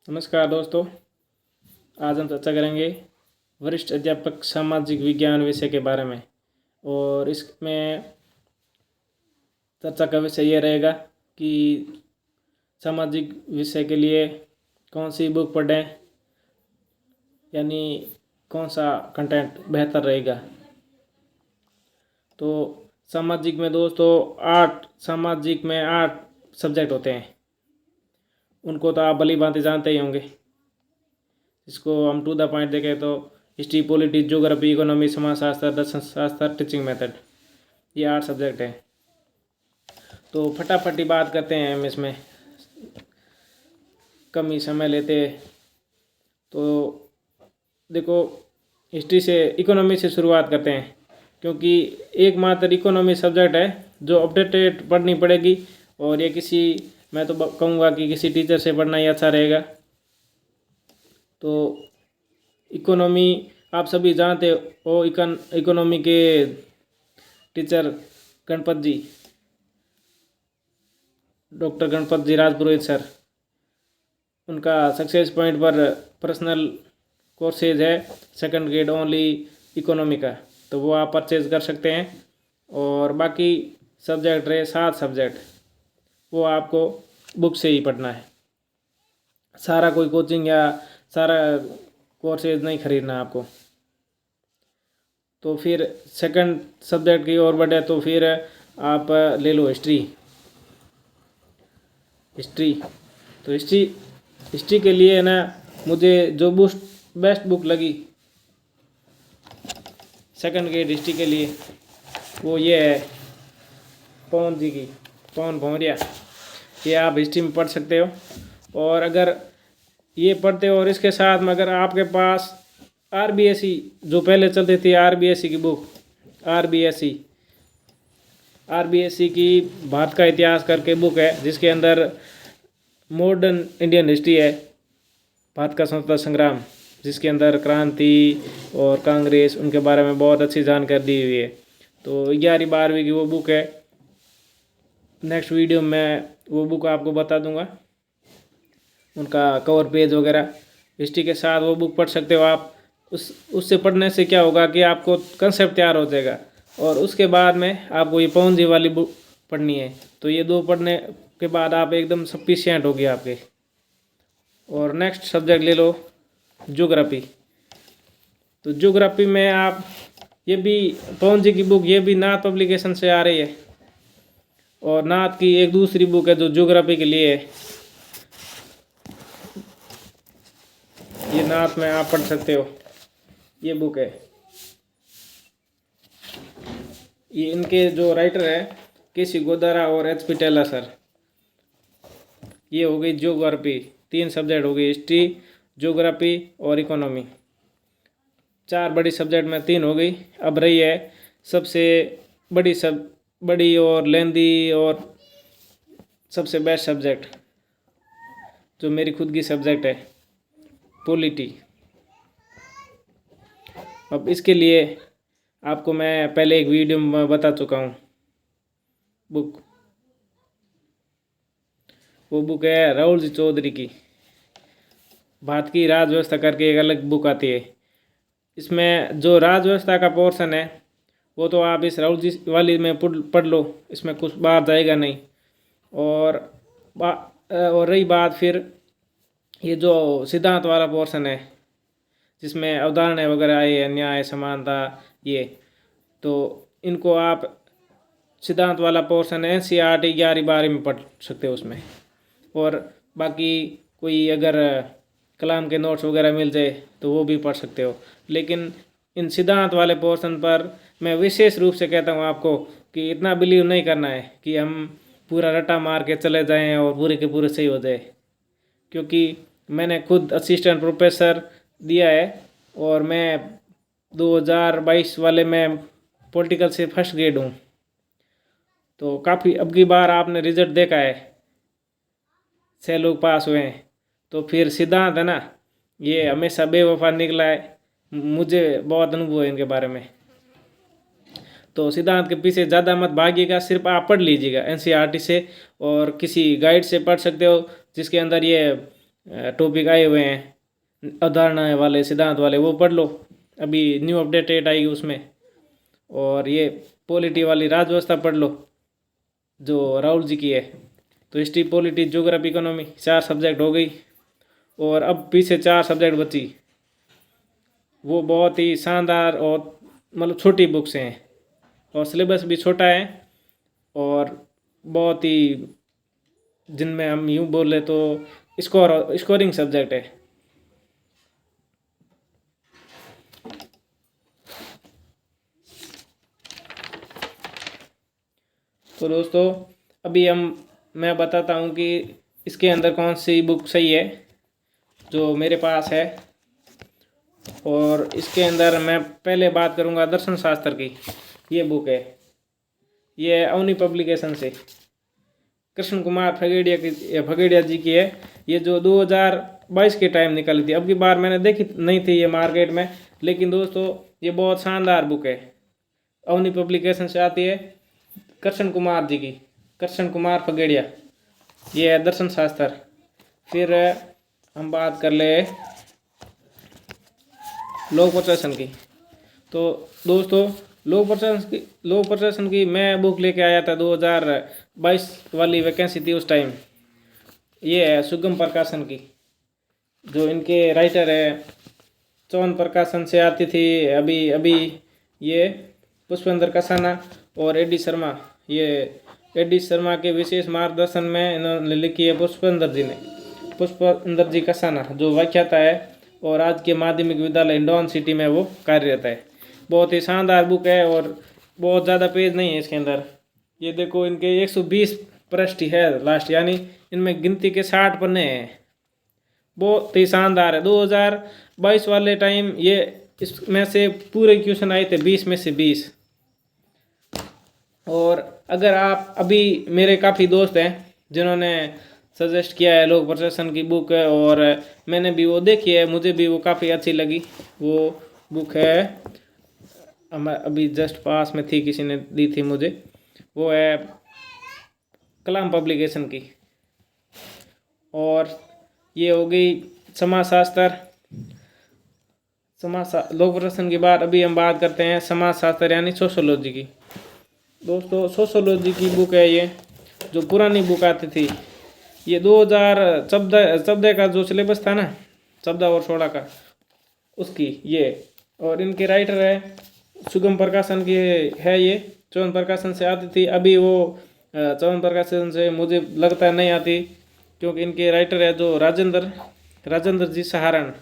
नमस्कार दोस्तों। आज हम चर्चा करेंगे वरिष्ठ अध्यापक सामाजिक विज्ञान विषय के बारे में। और इसमें चर्चा का विषय ये रहेगा कि सामाजिक विषय के लिए कौन सी बुक पढ़ें, यानी कौन सा कंटेंट बेहतर रहेगा। तो सामाजिक में दोस्तों सामाजिक में 8 सब्जेक्ट होते हैं। उनको तो आप भली भांति जानते ही होंगे। इसको हम टू द पॉइंट देखें तो हिस्ट्री, पॉलिटिक्स, ज्योग्राफी, इकोनॉमी, समाजशास्त्र, दर्शन शास्त्र, टीचिंग मेथड, ये 8 सब्जेक्ट हैं। तो फटाफटी बात करते हैं हम इसमें, कम ही समय लेते। तो देखो, हिस्ट्री से इकोनॉमी से शुरुआत करते हैं, क्योंकि एकमात्र इकोनॉमी सब्जेक्ट है जो अपडेटेड पढ़नी पड़ेगी। और ये मैं तो कहूँगा कि किसी टीचर से पढ़ना ही अच्छा रहेगा। तो इकोनॉमी आप सभी जानते हो। इकोनॉमी के टीचर गणपत जी, डॉक्टर गणपत जी राजपुरोहित सर, उनका सक्सेस पॉइंट पर पर्सनल कोर्सेज है, 2nd ग्रेड ओनली इकोनॉमी का। तो वो आप परचेज कर सकते हैं। और बाकी सब्जेक्ट रहे 7 सब्जेक्ट, वो आपको बुक से ही पढ़ना है। सारा कोई कोचिंग या सारा कोर्सेज नहीं खरीदना आपको। तो फिर 2nd सब्जेक्ट की ओर बढ़े तो फिर आप ले लो हिस्ट्री। तो हिस्ट्री के लिए ना, मुझे जो बेस्ट बुक लगी 2nd ग्रेड हिस्ट्री के लिए, वो ये है पवन जी की, पवन भौरिया। ये आप हिस्ट्री में पढ़ सकते हो। और अगर ये पढ़ते हो और इसके साथ में अगर आपके पास RBSE, जो पहले चलती थी RBSE की बुक, RBSE की भारत का इतिहास करके बुक है, जिसके अंदर मॉडर्न इंडियन हिस्ट्री है, भारत का स्वतंत्रता संग्राम, जिसके अंदर क्रांति और कांग्रेस, उनके बारे में बहुत अच्छी जानकारी दी हुई है। तो 11वीं 12वीं की वो बुक है। नेक्स्ट वीडियो में वो बुक आपको बता दूंगा, उनका कवर पेज वगैरह। हिस्ट्री के साथ वो बुक पढ़ सकते हो आप। उससे पढ़ने से क्या होगा कि आपको कंसेप्ट तैयार हो जाएगा। और उसके बाद में आपको ये पवन जी वाली बुक पढ़नी है। तो ये 2 पढ़ने के बाद आप एकदम सफिशिएंट होगी आपके। और नेक्स्ट सब्जेक्ट ले लो ज्योग्राफी। तो ज्योग्राफी में आप, ये भी पवन जी की बुक, ये भी नाथ पब्लिकेशन से आ रही है। और नाथ की एक दूसरी बुक है जो ज्योग्राफी के लिए है, ये नाथ में आप पढ़ सकते हो। ये बुक है, ये इनके जो राइटर है KC गोदारा और HP टेलर सर। ये हो गई ज्योग्राफी, 3 सब्जेक्ट हो गई, हिस्ट्री, ज्योग्राफी और इकोनॉमी। 4 बड़ी सब्जेक्ट में 3 हो गई। अब रही है सबसे बड़ी और लेंदी और सबसे बेस्ट सब्जेक्ट, जो मेरी खुद की सब्जेक्ट है, पॉलिटी। अब इसके लिए आपको मैं पहले एक वीडियो में बता चुका हूँ बुक। वो बुक है राहुल जी चौधरी की, भारत की राज व्यवस्था करके एक अलग बुक आती है। इसमें जो राज व्यवस्था का पोर्शन है वो तो आप इस राहुल जी वाली में पढ़ लो, इसमें कुछ बात जाएगा नहीं। और रही बात फिर ये जो सिद्धांत वाला पोर्शन है, जिसमें अवधारणाएं वगैरह आई है, न्याय, समानता, ये, तो इनको आप सिद्धांत वाला पोर्शन NCERT 11वीं 12वीं में पढ़ सकते हो उसमें। और बाकी कोई अगर कलाम के नोट्स वगैरह मिल जाए तो वो भी पढ़ सकते हो। लेकिन इन सिद्धांत वाले पोर्शन पर मैं विशेष रूप से कहता हूँ आपको कि इतना बिलीव नहीं करना है कि हम पूरा रट्टा मार के चले जाएं और पूरे के पूरे सही हो जाए। क्योंकि मैंने खुद असिस्टेंट प्रोफेसर दिया है और मैं 2022 वाले में पॉलिटिकल से 1st ग्रेड हूँ। तो काफ़ी, अब की बार आपने रिजल्ट देखा है, 6 लोग पास हुए हैं। तो फिर सिद्धांत है ना, ये हमेशा बेवफा निकला है। मुझे बहुत अनुभव है इनके बारे में। तो सिद्धांत के पीछे ज़्यादा मत भागिएगा, सिर्फ आप पढ़ लीजिएगा NCERT से, और किसी गाइड से पढ़ सकते हो जिसके अंदर ये टॉपिक आए हुए हैं अवधारणा वाले, सिद्धांत वाले, वो पढ़ लो। अभी न्यू अपडेटेड आएगी उसमें। और ये पॉलिटी वाली राजव्यवस्था पढ़ लो जो राहुल जी की है। तो history, polity, geography, economy 4 subject हो गई। और अब पीछे 4 सब्जेक्ट बची। वो बहुत ही शानदार और मतलब छोटी बुक्स हैं और सिलेबस भी छोटा है और बहुत ही, जिनमें हम यूँ बोले तो स्कोरिंग सब्जेक्ट है। तो दोस्तों अभी मैं बताता हूँ कि इसके अंदर कौन सी बुक सही है जो मेरे पास है। और इसके अंदर मैं पहले बात करूँगा दर्शन शास्त्र की। ये बुक है, ये है अवनी पब्लिकेशन से, कृष्ण कुमार फगेड़िया जी की है। ये जो 2022 के टाइम निकली थी, अब की बार मैंने देखी नहीं थी ये मार्केट में, लेकिन दोस्तों ये बहुत शानदार बुक है। अवनी पब्लिकेशन से आती है, कृष्ण कुमार जी की, कृष्ण कुमार फगेड़िया। ये है दर्शन शास्त्र। फिर हम बात कर ले लोक प्रशासन की। तो दोस्तों लोक प्रशासन की मैं बुक लेके आया था, 2022 वाली वैकेंसी थी उस टाइम। ये है सुगम प्रकाशन की, जो इनके राइटर है चौन प्रकाशन से आती थी। अभी ये पुष्पेंद्र कसाना और एडी शर्मा, ये एडी शर्मा के विशेष मार्गदर्शन में इन्होंने लिखी है पुष्पेंद्र जी कसाना, जो व्याख्याता है और आज के माध्यमिक विद्यालय इंडौन सिटी में वो कार्यरत है। बहुत ही शानदार बुक है और बहुत ज़्यादा पेज नहीं है इसके अंदर। ये देखो इनके 120 पृष्ठ है लास्ट, यानी इनमें गिनती के 60 पन्ने हैं। बहुत ही शानदार है। 2022 वाले टाइम ये इसमें से पूरे क्वेश्चन आए थे 20 में से 20। और अगर आप अभी, मेरे काफ़ी दोस्त हैं जिन्होंने सजेस्ट किया है लोक प्रशासन की बुक है और मैंने भी वो देखी है, मुझे भी वो काफ़ी अच्छी लगी। वो बुक है अभी जस्ट पास में थी, किसी ने दी थी मुझे, वो है कलाम पब्लिकेशन की। और ये हो गई समाजशास्त्र। लोक प्रशासन के बाद अभी हम बात करते हैं समाजशास्त्र यानी सोशोलॉजी की। दोस्तों सोशोलॉजी की बुक है ये, जो पुरानी बुक आती थी। ये 2014 का जो सिलेबस था ना, 14 और 16 का, उसकी ये। और इनके राइटर है सुगम प्रकाशन की है, ये चौन प्रकाशन से आती थी। अभी वो चौन प्रकाशन से मुझे लगता है नहीं आती, क्योंकि इनके राइटर है जो राजेंद्र जी सहारण,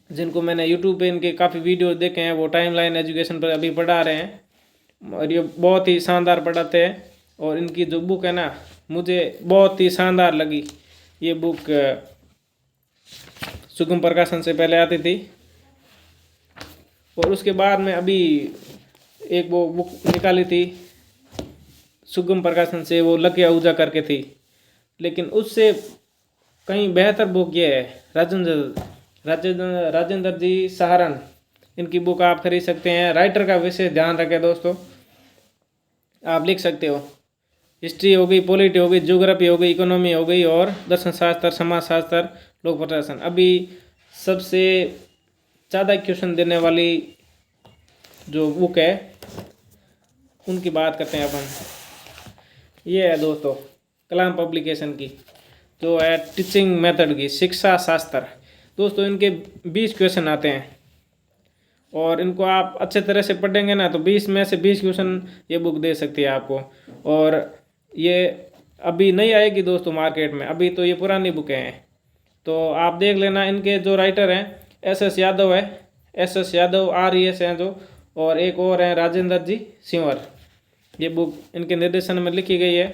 जिनको मैंने यूट्यूब पे इनके काफ़ी वीडियो देखे हैं। वो टाइमलाइन एजुकेशन पर अभी पढ़ा रहे हैं और ये बहुत ही शानदार पढ़ाते हैं। और इनकी जो बुक है ना, मुझे बहुत ही शानदार लगी। ये बुक सुगम प्रकाशन से पहले आती थी और उसके बाद में अभी एक वो बुक निकाली थी सुगम प्रकाशन से, वो लकी आहूजा करके थी। लेकिन उससे कहीं बेहतर बुक ये है राजेंद्र जी सहारण। इनकी बुक आप खरीद सकते हैं। राइटर का विशेष ध्यान रखें दोस्तों, आप लिख सकते हो। हिस्ट्री हो गई, पॉलिटी हो गई, ज्योग्राफी हो गई, इकोनॉमी हो गई और दर्शन शास्त्र, समाजशास्त्र, लोक प्रशासन। अभी सबसे ज़्यादा क्वेश्चन देने वाली जो बुक है उनकी बात करते हैं अपन। ये है दोस्तों कलाम पब्लिकेशन की, जो है टीचिंग मेथड की, शिक्षा शास्त्र। दोस्तों इनके 20 क्वेश्चन आते हैं और इनको आप अच्छे तरह से पढ़ेंगे ना तो 20 में से 20 क्वेश्चन ये बुक दे सकती है आपको। और ये अभी नहीं आएगी दोस्तों मार्केट में, अभी तो ये पुरानी बुकें हैं। तो आप देख लेना। इनके जो राइटर हैं SS यादव है, SS यादव RES हैं जो, और एक और हैं राजेंद्र जी सिंवर। ये बुक इनके निर्देशन में लिखी गई है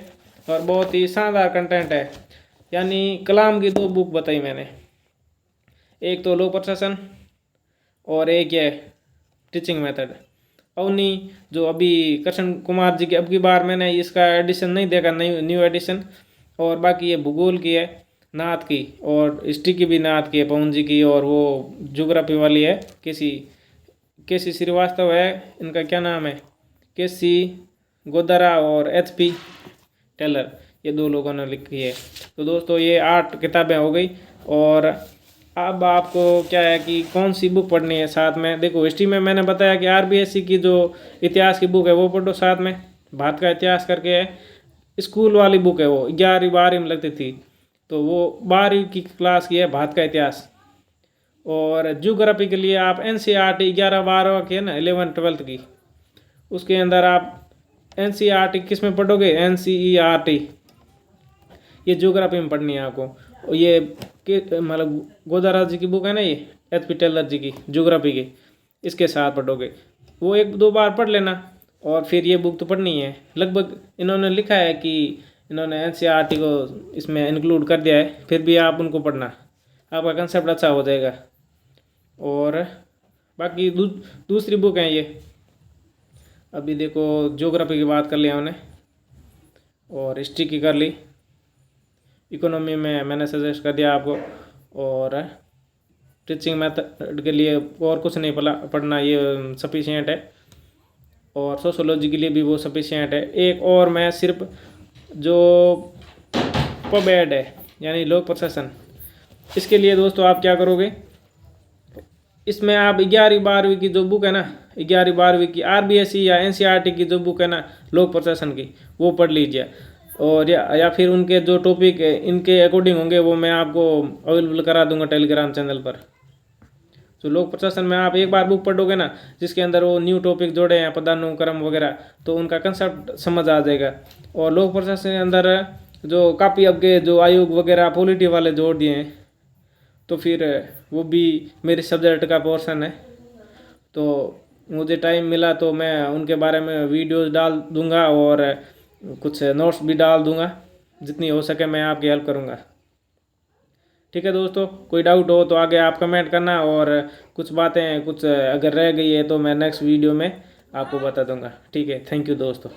और बहुत ही शानदार कंटेंट है। यानी कलाम की 2 बुक बताई मैंने, एक तो लोक प्रशासन और एक है टीचिंग मेथड। अवनी जो अभी कृष्ण कुमार जी की, अब की बार मैंने इसका एडिशन नहीं देखा, न्यू एडिशन। और बाकी ये भूगोल की है नाथ की, और हिस्ट्री की भी नाथ की है पवन जी की। और वो ज्योग्राफी वाली है केसी श्रीवास्तव है, इनका क्या नाम है, केसी गोदारा और HP टेलर। ये 2 लोगों ने लिखी है। तो दोस्तों ये 8 किताबें हो गई। और अब आपको क्या है कि कौन सी बुक पढ़नी है साथ में। देखो हिस्ट्री में मैंने बताया कि आरबीएससी की जो इतिहास की बुक है वो पढ़ो साथ में। भारत का इतिहास करके है, स्कूल वाली बुक है, वो 11वीं 12वीं में लगती थी, तो वो 12वीं की क्लास की है भारत का इतिहास। और ज्योग्राफी के लिए आप NCERT 11-12 की है ना, 11th-12th की, उसके अंदर आप NCERT किस में पढ़ोगे, NCERT, ये ज्योग्राफी में पढ़नी है आपको। और ये मतलब गोदाराज जी की बुक है ना, ये HP टेलर जी की ज्योग्राफी की, इसके साथ पढ़ोगे। वो 1-2 बार पढ़ लेना और फिर ये बुक तो पढ़नी है। लगभग इन्होंने लिखा है कि इन्होंने NCERT को इसमें इंक्लूड कर दिया है, फिर भी आप उनको पढ़ना, आपका कंसेप्ट अच्छा हो जाएगा। और बाकी दूसरी बुक है ये। अभी देखो ज्योग्राफी की बात कर लिया हमने और हिस्ट्री की कर ली, इकोनॉमी में मैंने सजेस्ट कर दिया आपको। और टीचिंग मेथड के लिए और कुछ नहीं पढ़ना, ये सफिशिएंट है। और सोशोलॉजी के लिए भी वो सफिशिएंट है। एक और मैं सिर्फ जो पबएड है यानी लोक प्रशासन, इसके लिए दोस्तों आप क्या करोगे, इसमें आप 11वीं 12वीं की जो बुक है ना, 11वीं 12वीं की आरबीएससी या NCERT की जो बुक है ना लोक प्रशासन की, वो पढ़ लीजिए। और या फिर उनके जो टॉपिक इनके अकॉर्डिंग होंगे वो मैं आपको अवेलेबल करा दूंगा टेलीग्राम चैनल पर। तो लोक प्रशासन में आप एक बार बुक पढ़ोगे ना, जिसके अंदर वो न्यू टॉपिक जोड़े हैं, पदानुक्रम वगैरह, तो उनका कंसेप्ट समझ आ जाएगा। और लोक प्रशासन के अंदर जो काफ़ी अब के जो आयोग वगैरह पॉलिटी वाले जोड़ दिए हैं, तो फिर वो भी मेरे सब्जेक्ट का पोर्शन है। तो मुझे टाइम मिला तो मैं उनके बारे में वीडियोस डाल दूंगा और कुछ नोट्स भी डाल दूंगा, जितनी हो सके मैं आपकी हेल्प करूंगा। ठीक है दोस्तों, कोई डाउट हो तो आगे आप कमेंट करना, और कुछ बातें कुछ अगर रह गई है तो मैं नेक्स्ट वीडियो में आपको बता दूंगा। ठीक है, थैंक यू दोस्तों।